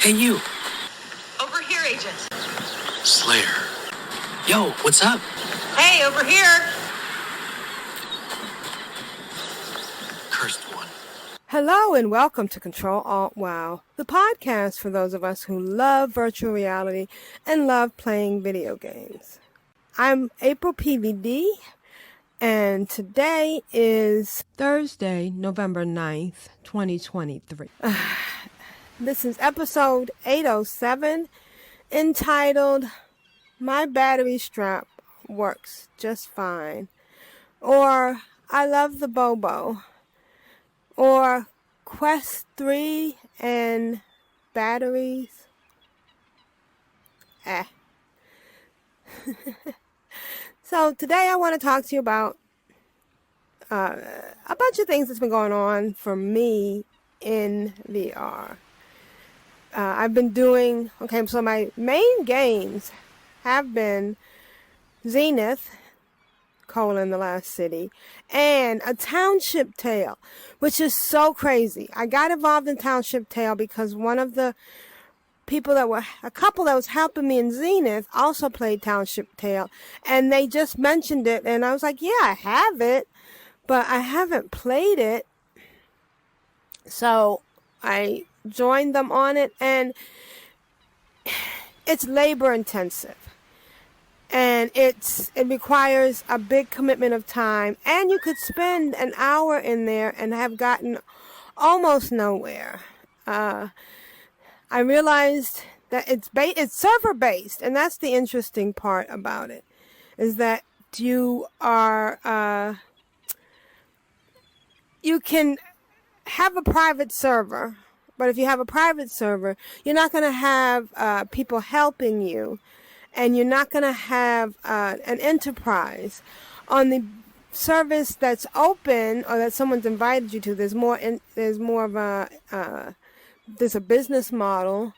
Hey, you. Over here, Agent. Slayer. Yo, what's up? Hey, over here. Cursed one. Hello and welcome to CtrlAltWow, the podcast for those of us who love virtual reality and love playing video games. I'm AprilPvd, and today is Thursday, November 9th, 2023. This is episode 807, entitled, My Battery Strap Works Just Fine, or I Love the Bobo, or Quest 3 and batteries. So today I want to talk to you about a bunch of things that's been going on for me in VR. I've been doing, so my main games have been Zenith, The Last City, and a Township Tale, which is so crazy. I got involved in Township Tale because one of the a couple that was helping me in Zenith also played Township Tale, and they just mentioned it, and I was like, yeah, I have it, but I haven't played it. So I joined them on it, and it's labor intensive. And it requires a big commitment of time, and you could spend an hour in there and have gotten almost nowhere. I realized that it's server based, and that's the interesting part about it, is that you can have a private server, but if you have a private server, you're not going to have people helping you. And you're not going to have an enterprise. On the service that's open or that someone's invited you to, there's a business model,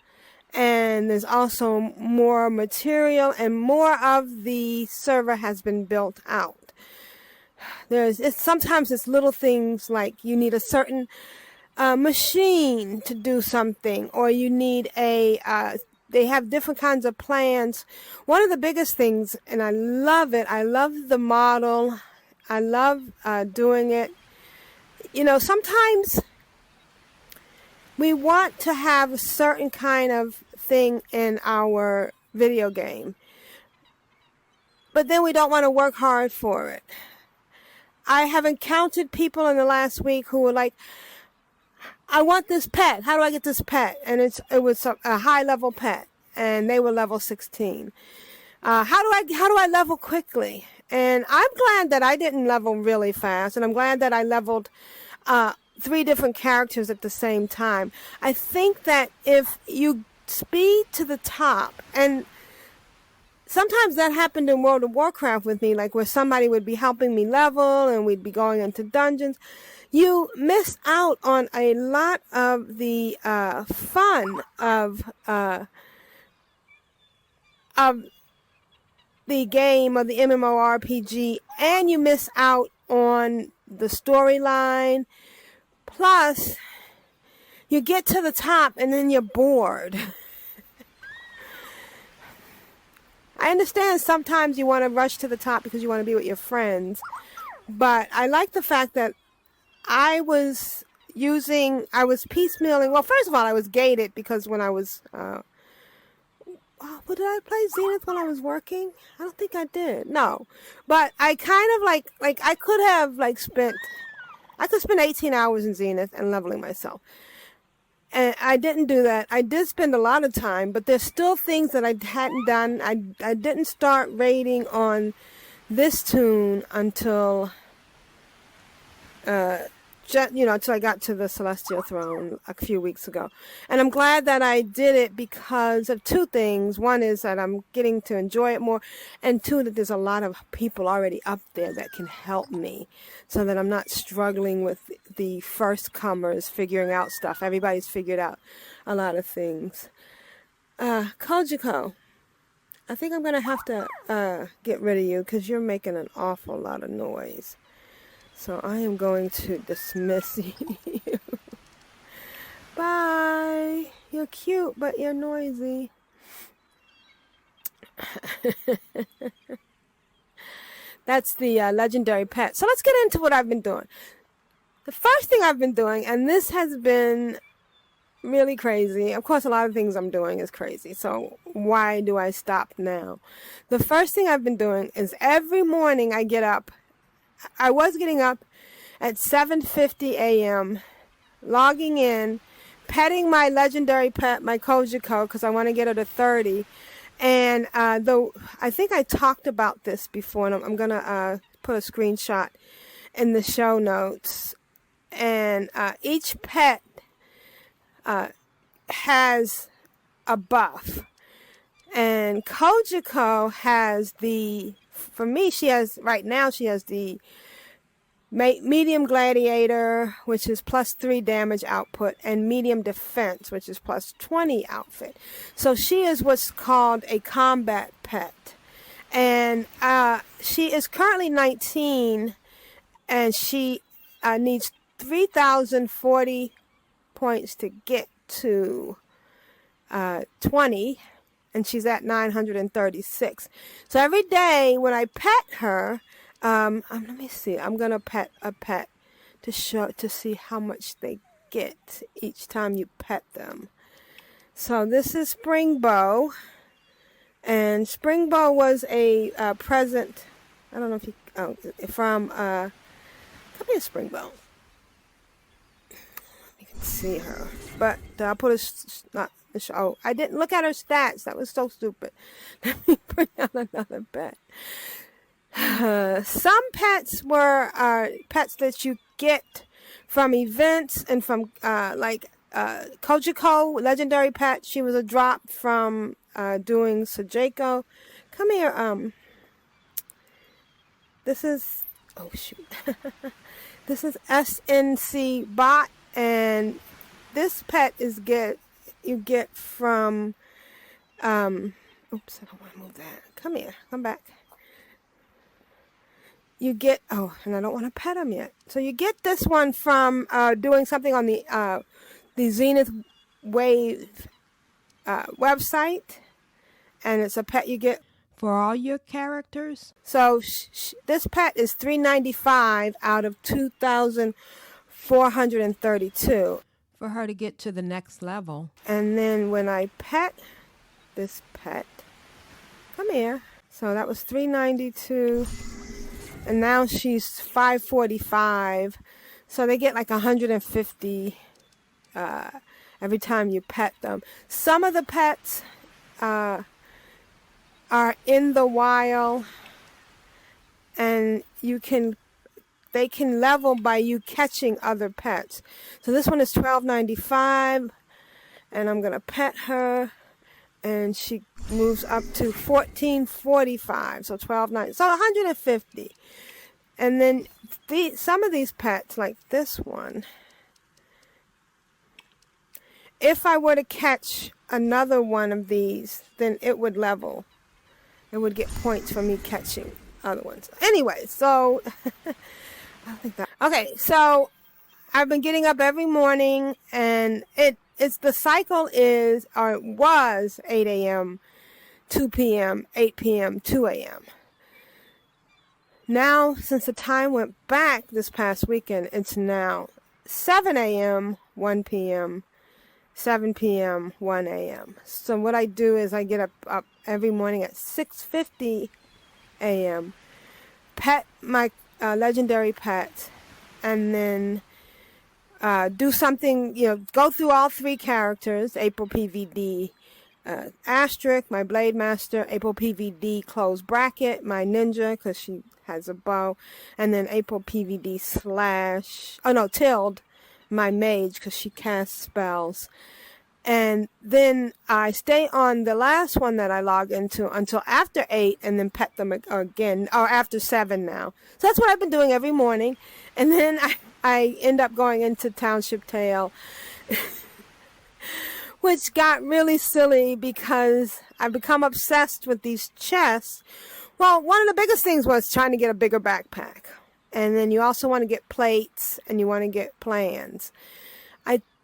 and there's also more material, and more of the server has been built out. Sometimes it's little things like you need a certain machine to do something, or you need they have different kinds of plans. One of the biggest things, and I love it, I love the model, I love doing it. You know, sometimes we want to have a certain kind of thing in our video game, but then we don't want to work hard for it. I have encountered people in the last week who were like, I want this pet. How do I get this pet? And it was a high level pet, and they were level 16. How do I level quickly? And I'm glad that I didn't level really fast, and I'm glad that I leveled 3 different characters at the same time. I think that if you speed to the top, and sometimes that happened in World of Warcraft with me, like where somebody would be helping me level, and we'd be going into dungeons. You miss out on a lot of the fun of the game, of the MMORPG, and you miss out on the storyline. Plus, you get to the top and then you're bored. I understand sometimes you want to rush to the top because you want to be with your friends, but I like the fact that I was piecemealing. Well, first of all, I was gated because when I was, did I play Zenith when I was working? I don't think I did. No, but I kind of I could spend 18 hours in Zenith and leveling myself. And I didn't do that. I did spend a lot of time, but there's still things that I hadn't done. I didn't start raiding on this tune until until I got to the Celestial Throne a few weeks ago. And I'm glad that I did it because of 2 things. One is that I'm getting to enjoy it more, and 2, that there's a lot of people already up there that can help me so that I'm not struggling with the first comers figuring out stuff. Everybody's figured out a lot of things. Kojiko, I think I'm going to have to get rid of you because you're making an awful lot of noise. So I am going to dismiss you. Bye. You're cute, but you're noisy. That's the legendary pet. So let's get into what I've been doing. The first thing I've been doing, and this has been really crazy. Of course, a lot of things I'm doing is crazy. So why do I stop now? The first thing I've been doing is every morning I get up. I was getting up at 7:50 a.m., logging in, petting my legendary pet, my Kojiko, because I want to get her to 30. And though I think I talked about this before, and I'm going to put a screenshot in the show notes. And each pet has a buff. And Kojiko has for me, right now she has the medium gladiator, which is +3 damage output, and medium defense, which is +20 outfit. So she is what's called a combat pet. And she is currently 19, and she needs 3,040 points to get to 20, and she's at 936. So every day when I pet her, let me see. I'm gonna pet a pet to see how much they get each time you pet them. So this is Springbow, and Springbow was a present. I don't know if you from come here, Springbow. You can see her, but I'll put not the show. Oh, I didn't look at her stats. That was so stupid. Let me bring out another pet. Some pets were pets that you get from events and from Kojiko, legendary pet. She was a drop from doing Sajeko. Come here. This is this is SNC Bot, and this pet is you get from oops, I don't want to move that. Come here, come back. You get, and I don't want to pet him yet. So you get this one from doing something on the Zenith Wave website, and it's a pet you get for all your characters. So this pet is $395 out of 2,432 for her to get to the next level. And then when I pet this pet, come here. So that was $392. And now she's 545, so they get like 150 every time you pet them. Some of the pets are in the wild, and they can level by you catching other pets. So this one is $12.95, and I'm gonna pet her, and she moves up to $14.45, so $12.90, so 150. And then some of these pets, like this one, if I were to catch another one of these, then it would level. It would get points for me catching other ones. Anyway, so I think that. Okay, so I've been getting up every morning, and the cycle was 8 a.m., 2 p.m., 8 p.m., 2 a.m. Now, since the time went back this past weekend, it's now 7 a.m., 1 p.m., 7 p.m., 1 a.m. So what I do is I get up every morning at 6:50 a.m., pet my legendary pet, and then do something, go through all 3 characters, AprilPvd, Asterisk, my Blade Master, AprilPvd close bracket, my Ninja, because she has a bow, and then AprilPvd tilde, my Mage, because she casts spells. And then I stay on the last one that I log into until after 8, and then pet them again, or after 7 now. So that's what I've been doing every morning. And then I end up going into Township Tale, which got really silly because I've become obsessed with these chests. Well, one of the biggest things was trying to get a bigger backpack. And then you also want to get plates, and you want to get plans.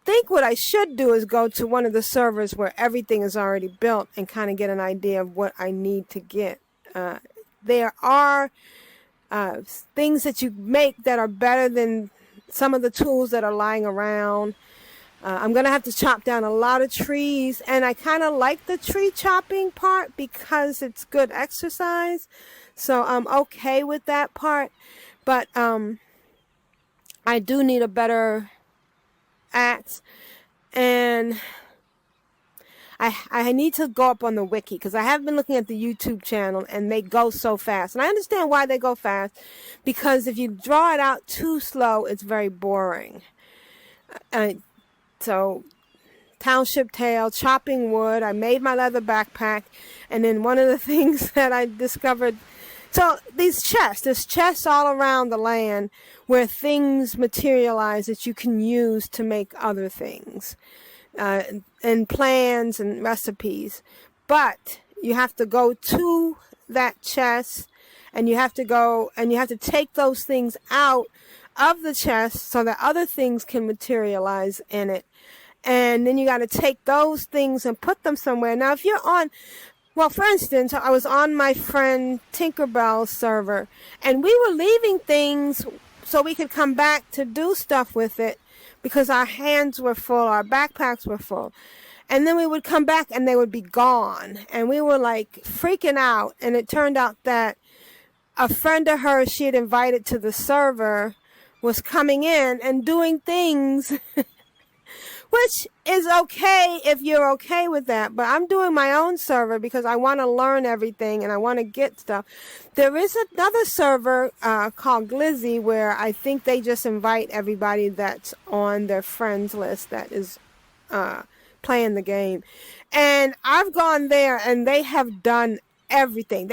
think what I should do is go to one of the servers where everything is already built and kind of get an idea of what I need to get. There are things that you make that are better than some of the tools that are lying around. I'm going to have to chop down a lot of trees, and I kind of like the tree chopping part because it's good exercise. So I'm okay with that part. But I do need a better axe, and I need to go up on the wiki because I have been looking at the YouTube channel and they go so fast. And I understand why they go fast, because if you draw it out too slow, it's very boring. So township tale, chopping wood, I made my leather backpack, and then one of the things that I discovered, so there's chests all around the land where things materialize that you can use to make other things, and plans and recipes. But you have to go to that chest, and you have to take those things out of the chest so that other things can materialize in it. And then you got to take those things and put them somewhere. Now, if you're on, well, for instance, I was on my friend Tinkerbell's server, and we were leaving things so we could come back to do stuff with it because our hands were full, our backpacks were full. And then we would come back and they would be gone. And we were like freaking out. And it turned out that a friend of hers she had invited to the server was coming in and doing things which is okay if you're okay with that. But I'm doing my own server because I want to learn everything and I want to get stuff. There is another server called Glizzy where I think they just invite everybody that's on their friends list that is playing the game. And I've gone there and they have done everything.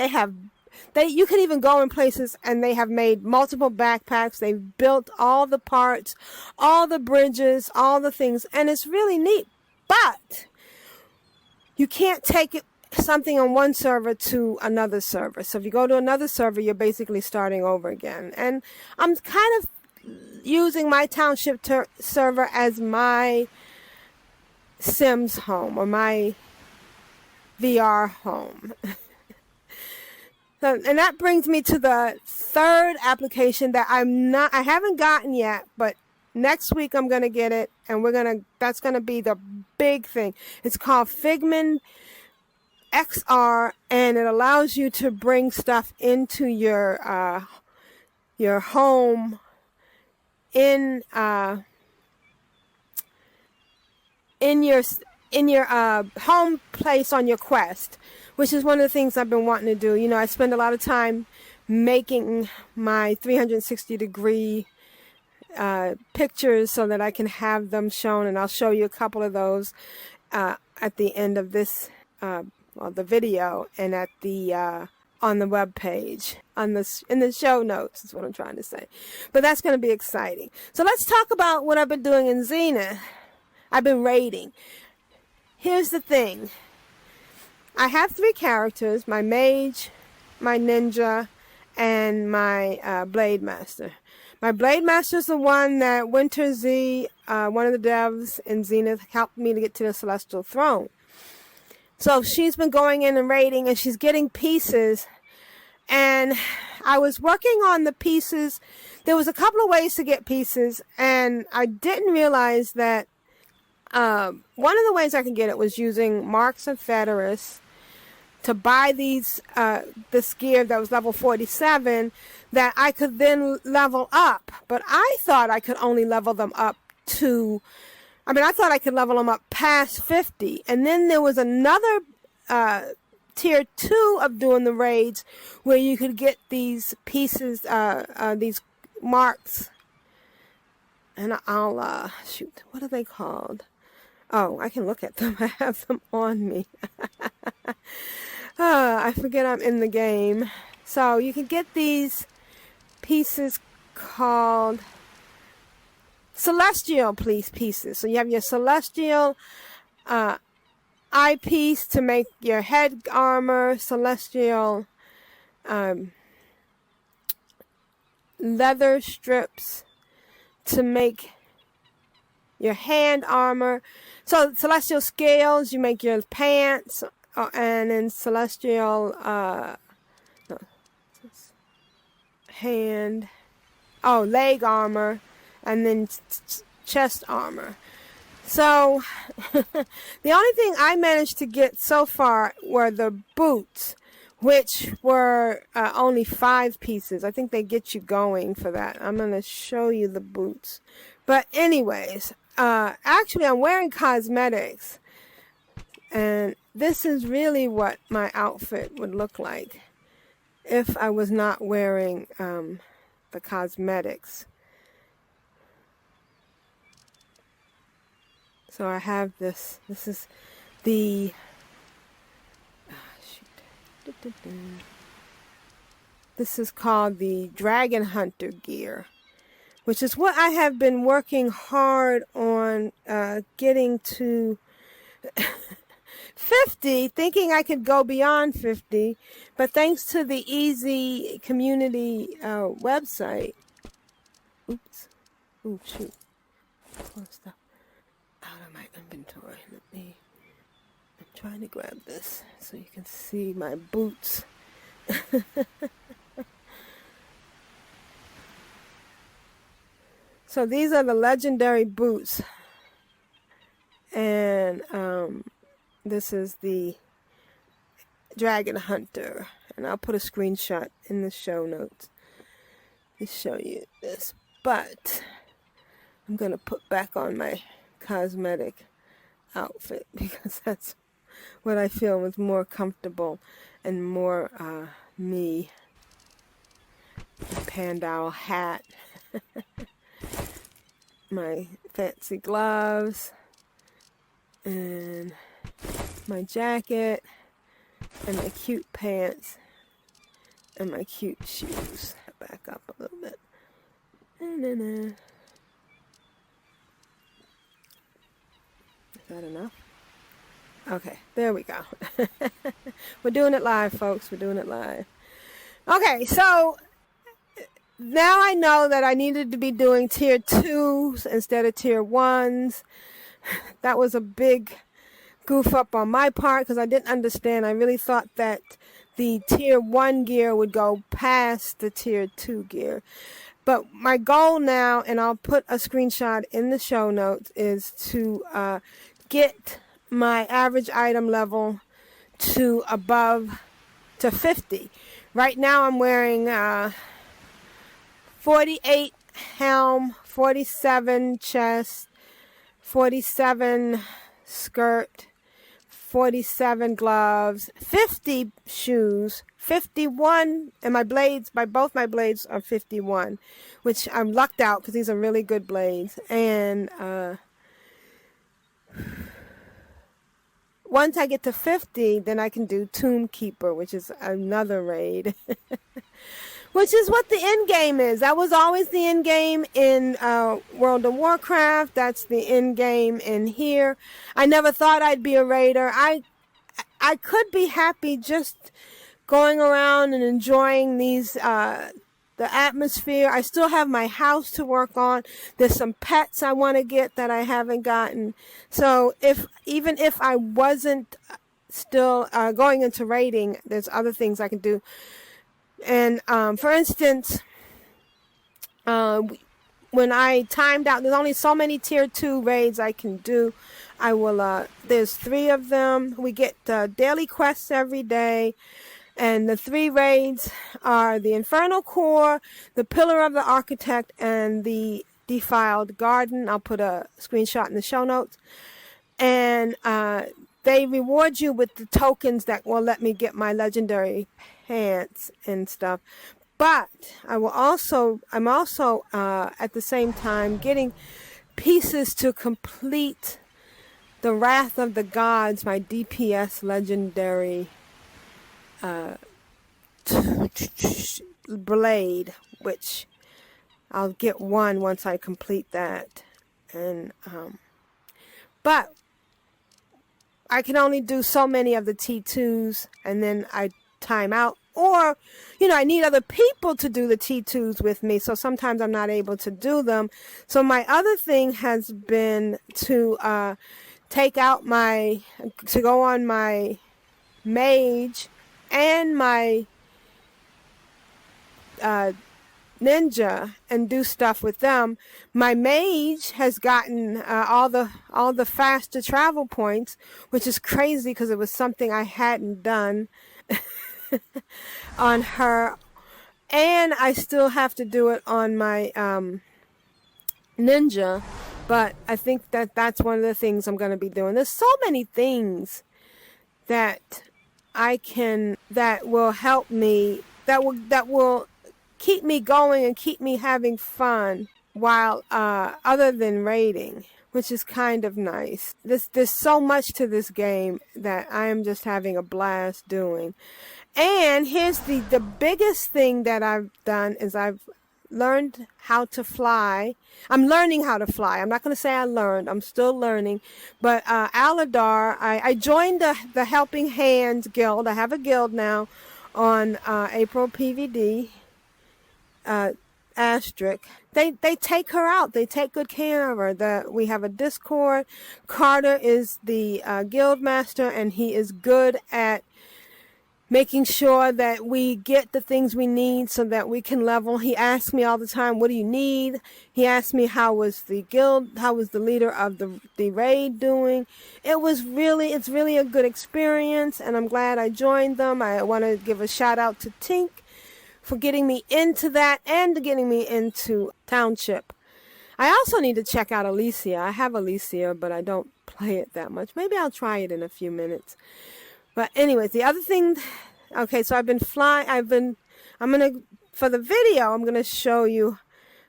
You can even go in places and they have made multiple backpacks. They've built all the parts, all the bridges, all the things, and it's really neat. But you can't take something on one server to another server. So if you go to another server, you're basically starting over again. And I'm kind of using my township server as my Sims home or my VR home. And that brings me to the third application that I haven't gotten yet, but next week I'm going to get it, and that's going to be the big thing. It's called Figment XR, and it allows you to bring stuff into your home in your home place on your Quest, which is one of the things I've been wanting to do. You know, I spend a lot of time making my 360-degree pictures so that I can have them shown, and I'll show you a couple of those at the end of this, the video, and at the on the web page, in the show notes is what I'm trying to say. But that's going to be exciting. So let's talk about what I've been doing in Zenith. I've been raiding. Here's the thing. I have 3 characters, my mage, my ninja, and my blade master. My blade master is the one that Winter Z, one of the devs in Zenith, helped me to get to the Celestial Throne. So she's been going in and raiding, and she's getting pieces. And I was working on the pieces. There was a couple of ways to get pieces, and I didn't realize that one of the ways I could get it was using Marks and Federus to buy this gear that was level 47 that I could then level up. But I thought I could only level them up I thought I could level them up past 50. And then there was another tier 2 of doing the raids where you could get these pieces, these marks. And I'll, shoot, what are they called? Oh, I can look at them. I have them on me. I forget I'm in the game. So you can get these pieces called Celestial pieces. So you have your Celestial eyepiece to make your head armor, Celestial leather strips to make your hand armor. So celestial scales, you make your pants, and then celestial no, hand, leg armor, and then chest armor. So the only thing I managed to get so far were the boots, which were only 5 pieces. I think they get you going for that. I'm going to show you the boots. But anyways, actually I'm wearing cosmetics, and this is really what my outfit would look like if I was not wearing the cosmetics. So I have this. This is the this is called the Dragon Hunter gear, which is what I have been working hard on getting to 50, thinking I could go beyond 50, but thanks to the easy community website. Oops. Ooh, shoot. Close stuff out of my inventory. I'm trying to grab this so you can see my boots. So these are the legendary boots, and this is the Dragon Hunter, and I'll put a screenshot in the show notes to show you this. But I'm gonna put back on my cosmetic outfit because that's what I feel was more comfortable and more me. Pandal hat, my fancy gloves, and my jacket, and my cute pants, and my cute shoes. Back up a little bit. Is that enough? Okay, there we go. We're doing it live, folks. We're doing it live. Okay, so now I know that I needed to be doing tier 2s instead of tier 1s. That was a big goof up on my part because I didn't understand. I really thought that the tier 1 gear would go past the tier 2 gear. But my goal now, and I'll put a screenshot in the show notes, is to get my average item level to 50. Right now I'm wearing 48 helm, 47 chest, 47 skirt, 47 gloves, 50 shoes, 51, and my blades, both my blades are 51, which I'm lucked out because these are really good blades. And once I get to 50, then I can do Tomb Keeper, which is another raid. Which is what the end game is. That was always the end game in World of Warcraft. That's the end game in here. I never thought I'd be a raider. I could be happy just going around and enjoying these the atmosphere. I still have my house to work on. There's some pets I want to get that I haven't gotten. So even if I wasn't still going into raiding, there's other things I can do. And for instance, when I timed out, there's only so many tier 2 raids I can do. I will, there's 3 of them. We get daily quests every day. And the 3 raids are the Infernal Core, the Pillar of the Architect, and the Defiled Garden. I'll put a screenshot in the show notes. And they reward you with the tokens that will let me get my legendary pants and stuff. But I'm also at the same time getting pieces to complete the Wrath of the Gods, my DPS legendary blade, which I'll get one once I complete that. And but I can only do so many of the T2s, and then I time out or, I need other people to do the T2s with me. So sometimes I'm not able to do them. So my other thing has been to go on my mage and my ninja and do stuff with them. My mage has gotten all the faster travel points, which is crazy because it was something I hadn't done on her, and I still have to do it on my ninja. But I think that's one of the things I'm going to be doing. There's so many things that that will help me, that will keep me going and keep me having fun while other than raiding, which is kind of nice. There's so much to this game that I am just having a blast doing. And here's the biggest thing that I've done is I've learned how to fly. I'm learning how to fly. I'm not going to say I learned. I'm still learning. But Aladar, I joined the Helping Hands Guild. I have a guild now on AprilPvd. Asterisk. They take her out. They take good care of her. We have a Discord. Carter is the guild master, and he is good at making sure that we get the things we need so that we can level. He asks me all the time, what do you need? He asked me how was the leader of the raid doing. It's really a good experience, and I'm glad I joined them. I want to give a shout out to Tink for getting me into that and getting me into Township. I also need to check out Alicia. I have Alicia, but I don't play it that much. Maybe I'll try it in a few minutes. But anyways, the other thing, okay, so I've been flying. For the video, I'm going to show you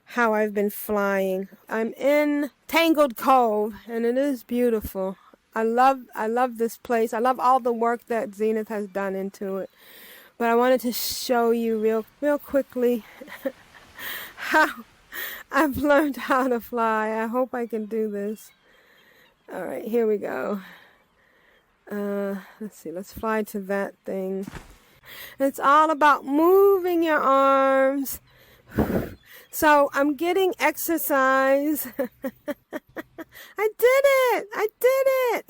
how I've been flying. I'm in Tangled Cove, and it is beautiful. I love this place. I love all the work that Zenith has done into it. But I wanted to show you real quickly how I've learned how to fly. I hope I can do this. All right, here we go. Let's see. Let's fly to that thing. It's all about moving your arms. So I'm getting exercise. I did it! I did it!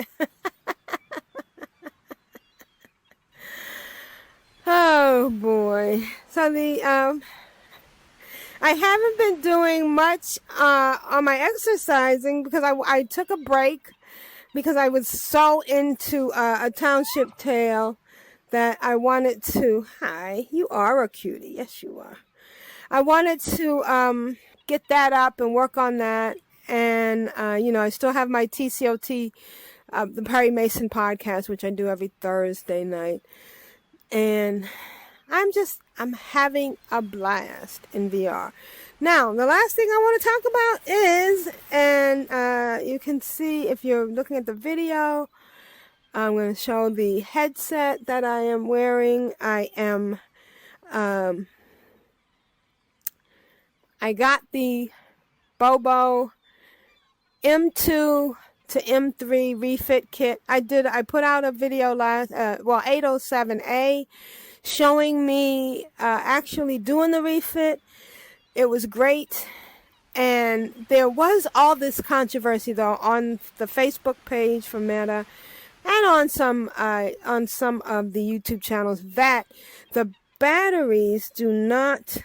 Oh boy. So I haven't been doing much on my exercising because I took a break because I was so into a Township tale that I wanted to, hi, you are a cutie, yes you are. I wanted to get that up and work on that, and I still have my TCOT, the Perry Mason podcast, which I do every Thursday night. And I'm having a blast in VR. Now, the last thing I want to talk about is, and you can see if you're looking at the video, I'm going to show the headset that I am wearing. I got the Bobo M2 to M3 refit kit. I put out a video 807A showing me actually doing the refit. It was great, and there was all this controversy though on the Facebook page for Meta and on some of the YouTube channels that the batteries do not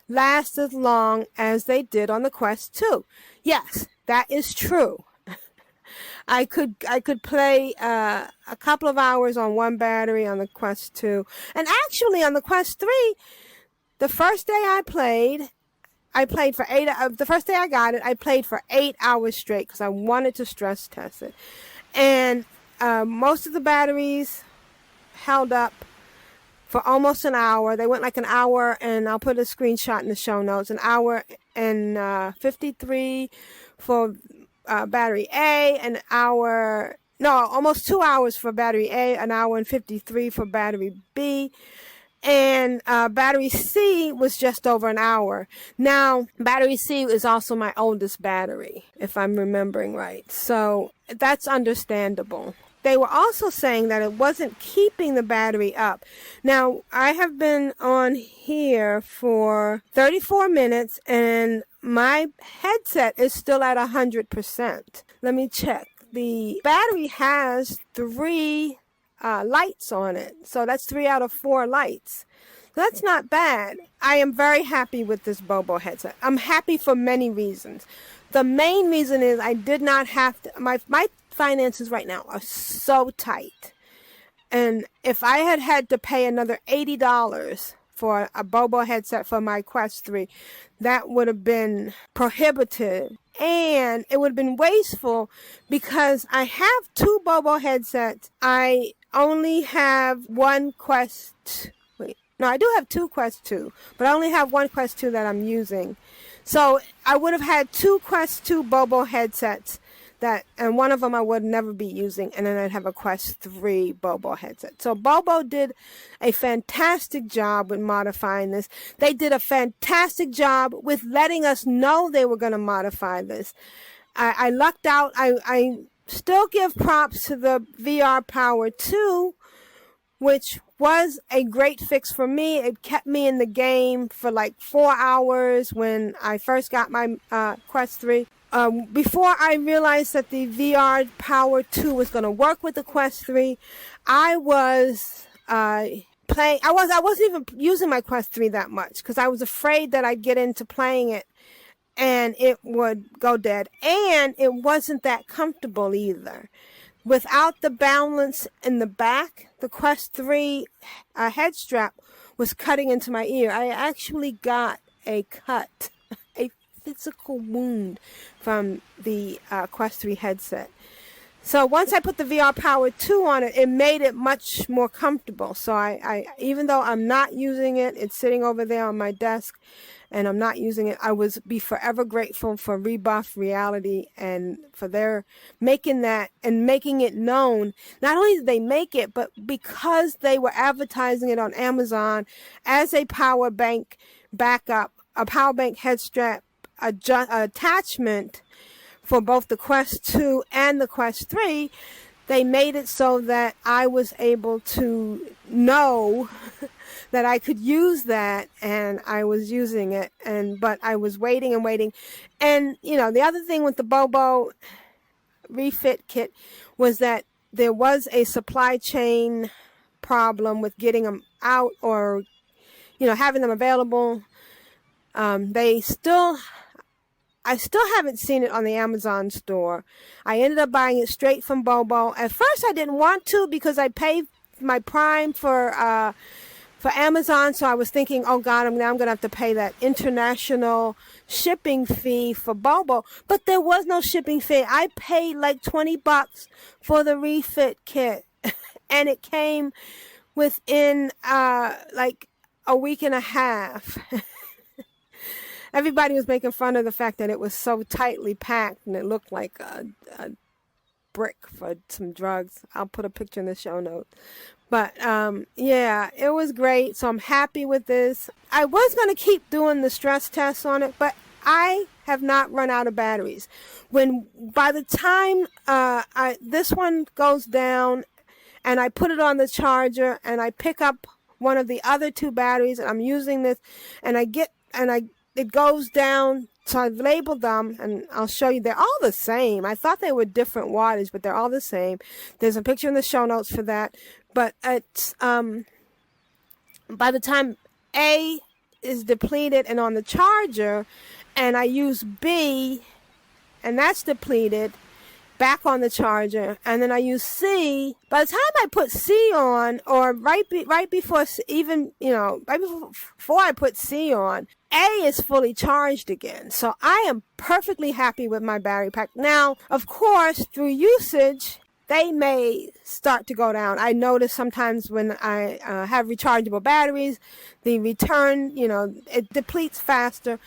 last as long as they did on the Quest 2. Yes, that is true. I could play a couple of hours on one battery on the Quest 2. And actually on the Quest 3, the first day I played for the first day I got it, I played for 8 hours straight because I wanted to stress test it. And most of the batteries held up for almost an hour. They went like an hour, and I'll put a screenshot in the show notes, an hour and 53 for battery A, almost 2 hours for battery A, an hour and 53 for battery B, and battery C was just over an hour. Now, battery C is also my oldest battery, if I'm remembering right, so that's understandable. they were also saying that it wasn't keeping the battery up. Now, I have been on here for 34 minutes and my headset is still at 100%. Let me check. The battery has 3 lights on it. So that's 3 out of 4 lights. That's not bad. I am very happy with this Bobo headset. I'm happy for many reasons. The main reason is I did not have to, my finances right now are so tight. And if I had had to pay another $80 for a Bobo headset for my Quest 3, that would have been prohibitive. And it would have been wasteful because I have 2 Bobo headsets. I only have one Quest. Wait, no, I do have 2 Quest 2, but I only have one Quest 2 that I'm using. So I would have had 2 Quest 2 Bobo headsets and one of them I would never be using, and then I'd have a Quest 3 Bobo headset. So Bobo did a fantastic job with modifying this. They did a fantastic job with letting us know they were going to modify this. I lucked out. I still give props to the VR Power 2, which was a great fix for me. It kept me in the game for like 4 hours when I first got my Quest 3. Before I realized that the VR Power 2 was going to work with the Quest 3, I was playing. I wasn't even using my Quest 3 that much because I was afraid that I'd get into playing it and it would go dead. And it wasn't that comfortable either. Without the balance in the back, the Quest 3 head strap was cutting into my ear. I actually got a cut, a physical wound from the Quest 3 headset. So once I put the VR Power 2 on it, it made it much more comfortable. So I even though I'm not using it, it's sitting over there on my desk, and I'm not using it, I would be forever grateful for Rebuff Reality and for their making that and making it known. Not only did they make it, but because they were advertising it on Amazon as a power bank backup, a power bank head strap attachment for both the Quest 2 and the Quest 3, they made it so that I was able to know that I could use that, and I was using it, but I was waiting and waiting. And, you know, the other thing with the Bobo refit kit was that there was a supply chain problem with getting them out or, you know, having them available. I still haven't seen it on the Amazon store. I ended up buying it straight from Bobo. At first, I didn't want to because I paid my Prime for Amazon, so I was thinking, oh God, now I'm going to have to pay that international shipping fee for Bobo. But there was no shipping fee. I paid like $20 for the refit kit, and it came within like a week and a half. Everybody was making fun of the fact that it was so tightly packed and it looked like a brick for some drugs. I'll put a picture in the show notes. But yeah, it was great. So I'm happy with this. I was going to keep doing the stress tests on it, but I have not run out of batteries. By the time this one goes down and I put it on the charger and I pick up one of the other 2 batteries and I'm using this and it goes down, so I've labeled them, and I'll show you. They're all the same. I thought they were different wattage, but they're all the same. There's a picture in the show notes for that. But it's by the time A is depleted and on the charger, and I use B, and that's depleted, back on the charger, and then I use C. By the time I put C on, or right before I put C on, A is fully charged again. So I am perfectly happy with my battery pack. Now, of course, through usage, they may start to go down. I notice sometimes when I have rechargeable batteries, the return, it depletes faster.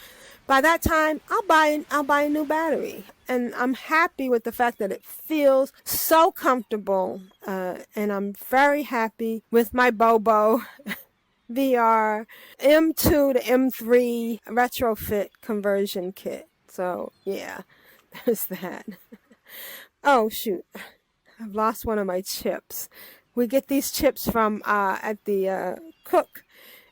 By that time, I'll buy a new battery. And I'm happy with the fact that it feels so comfortable. And I'm very happy with my Bobo VR M2 to M3 retrofit conversion kit. So, yeah, there's that. Oh, shoot. I've lost one of my chips. We get these chips from at the cook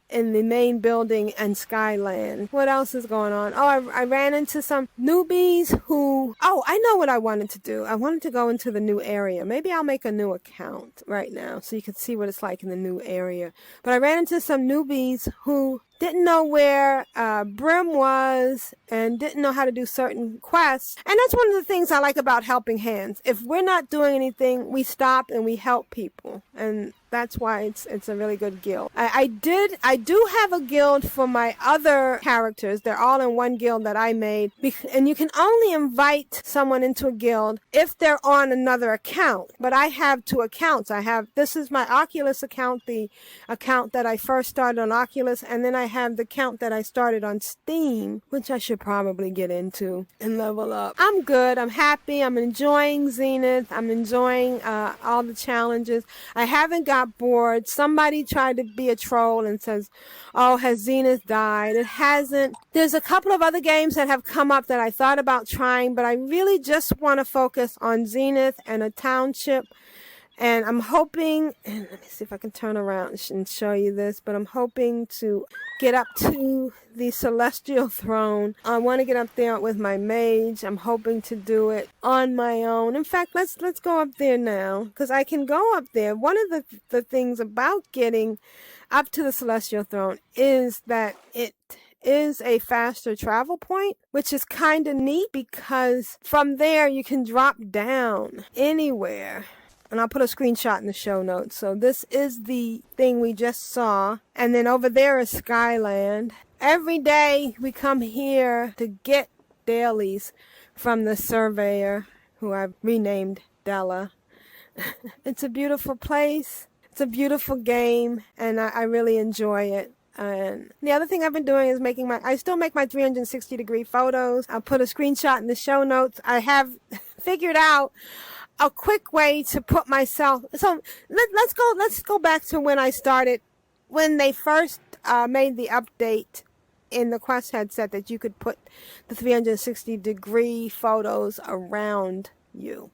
in the main building and Skyland. What else is going on? Oh, I ran into some newbies who... Oh, I know what I wanted to do. I wanted to go into the new area. Maybe I'll make a new account right now so you can see what it's like in the new area. But I ran into some newbies who didn't know where Brim was and didn't know how to do certain quests. And that's one of the things I like about helping hands. If we're not doing anything, we stop and we help people. And that's why it's a really good guild. I do have a guild for my other characters. They're all in one guild that I made. And you can only invite someone into a guild if they're on another account. But I have 2 accounts. This is my Oculus account, the account that I first started on Oculus, and then I have the account that I started on Steam, which I should probably get into and level up. I'm good. I'm happy. I'm enjoying Zenith. I'm enjoying all the challenges. I haven't got bored. Somebody tried to be a troll and says, oh, has Zenith died? It hasn't. There's a couple of other games that have come up that I thought about trying, but I really just want to focus on Zenith and a township. And I'm hoping, and let me see if I can turn around and show you this, but I'm hoping to get up to the Celestial Throne. I want to get up there with my mage. I'm hoping to do it on my own. In fact, let's go up there now, because I can go up there. One of the things about getting up to the Celestial Throne is that it is a faster travel point, which is kind of neat, because from there you can drop down anywhere. And I'll put a screenshot in the show notes. So this is the thing we just saw. And then over there is Skyland. Every day we come here to get dailies from the surveyor, who I've renamed Della. It's a beautiful place. It's a beautiful game. And I really enjoy it. And the other thing I've been doing is I still make my 360-degree photos. I'll put a screenshot in the show notes. I have figured out a quick way to put myself. So let's go back to when I started, when they first made the update in the Quest headset that you could put the 360-degree photos around you.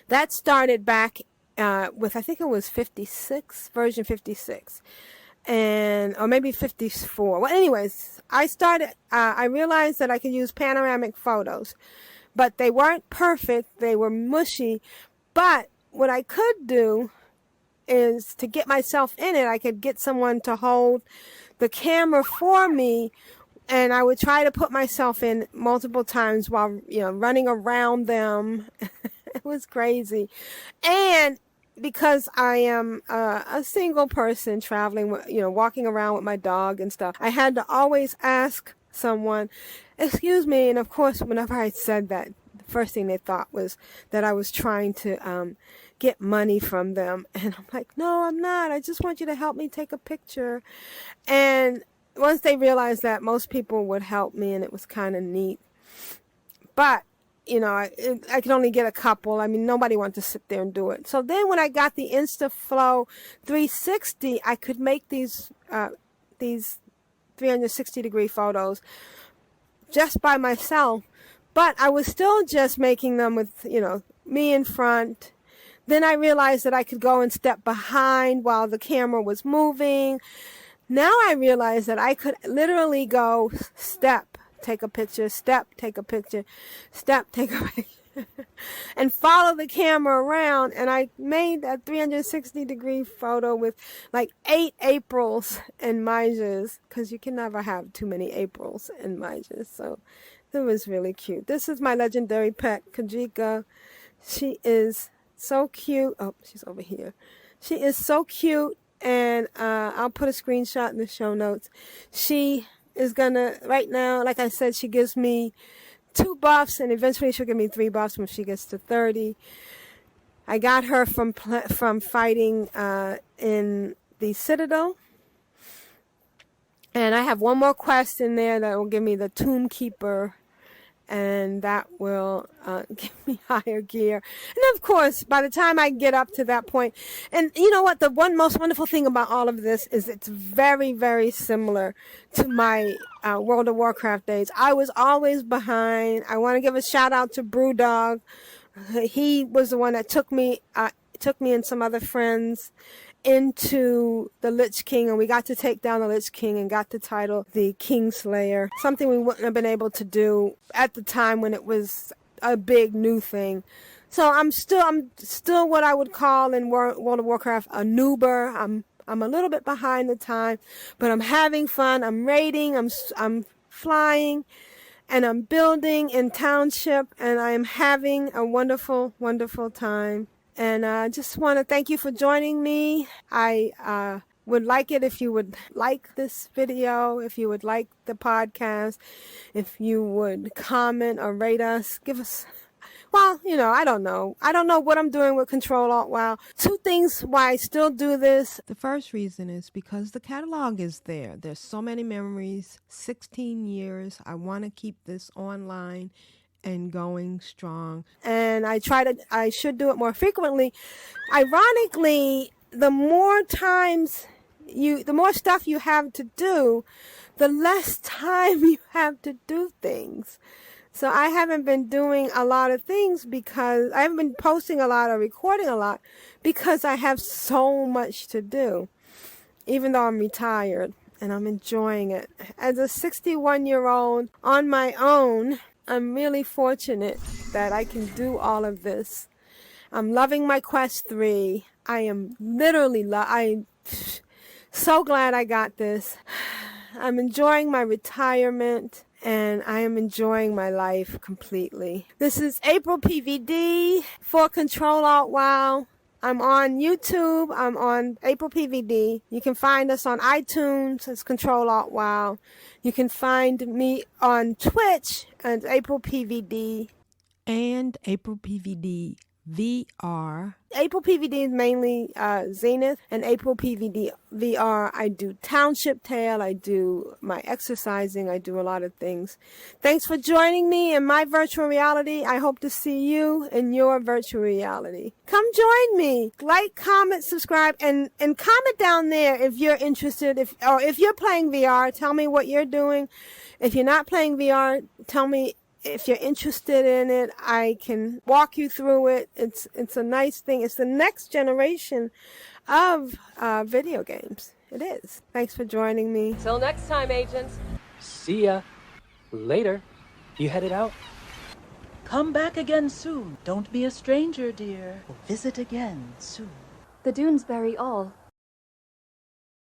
That started back with, I think it was 56, version 56. Or maybe 54. Well, anyways, I realized that I could use panoramic photos. But they weren't perfect. They were mushy. But what I could do is to get myself in it, I could get someone to hold the camera for me, and I would try to put myself in multiple times while, running around them. It was crazy. And because I am a single person traveling, walking around with my dog and stuff, I had to always ask someone, excuse me. And of course, whenever I said that, the first thing they thought was that I was trying to get money from them. And I'm like, no, I'm not. I just want you to help me take a picture. And once they realized that, most people would help me, and it was kind of neat. But I could only get a couple. I mean, nobody wanted to sit there and do it. So then when I got the InstaFlow 360, I could make these 360-degree photos just by myself. But I was still just making them with, me in front. Then I realized that I could go and step behind while the camera was moving. Now I realize that I could literally go step, take a picture, step, take a picture, step, take a picture, and follow the camera around. And I made a 360-degree photo with like 8 Aprils and Majas, because you can never have too many Aprils and Majas. So it was really cute. This is my legendary pet, Kajika. She is so cute. Oh, she's over here. She is so cute, and I'll put a screenshot in the show notes. She is gonna, right now, like I said, she gives me 2 buffs, and eventually she'll give me 3 buffs when she gets to 30. I got her from fighting in the Citadel. And I have one more quest in there that will give me the Tomb Keeper, and that will give me higher gear. And of course, by the time I get up to that point, and you know what, the most wonderful thing about all of this is it's very, very similar to my World of Warcraft days. I was always behind. I want to give a shout out to Brewdog, He was the one that took me and some other friends into the Lich King, and we got to take down the Lich King and got the title the Kingslayer. Something we wouldn't have been able to do at the time when it was a big new thing. So I'm still what I would call in World of Warcraft a noober. I'm a little bit behind the time, but I'm having fun. I'm raiding. I'm flying, and I'm building in township, and I am having a wonderful, wonderful time. And I just want to thank you for joining me. I would like it if you would like this video, if you would like the podcast, if you would comment or rate us, give us, well, you know, I don't know. I don't know what I'm doing with CtrlAltWow. Two things why I still do this. The first reason is because the catalog is there. There's so many memories, 16 years. I want to keep this online and going strong. And I should do it more frequently. Ironically, the more stuff you have to do, the less time you have to do things. So I haven't been doing a lot of things because I haven't been posting a lot or recording a lot because I have so much to do, even though I'm retired and I'm enjoying it. As a 61-year-old on my own, I'm really fortunate that I can do all of this. I'm loving my Quest 3. I am literally, I'm so glad I got this. I'm enjoying my retirement, and I am enjoying my life completely. This is AprilPvd for CtrlAltWow. I'm on YouTube. I'm on AprilPvd. You can find us on iTunes as CtrlAltWow. You can find me on Twitch as AprilPvd. And AprilPvd VR. AprilPvd is mainly Zenith, and AprilPvd VR, I do Township Tale, I do my exercising, I do a lot of things. Thanks for joining me in my virtual reality. I hope to see you in your virtual reality. Come join me. Like, comment, subscribe, and comment down there if you're interested. If you're playing VR, tell me what you're doing. If you're not playing VR, tell me if you're interested in it. I can walk you through it. It's a nice thing. It's the next generation of video games. It is. Thanks for joining me. Till next time, agents. See ya. Later. You headed out? Come back again soon. Don't be a stranger, dear. Visit again soon. The dunes bury all,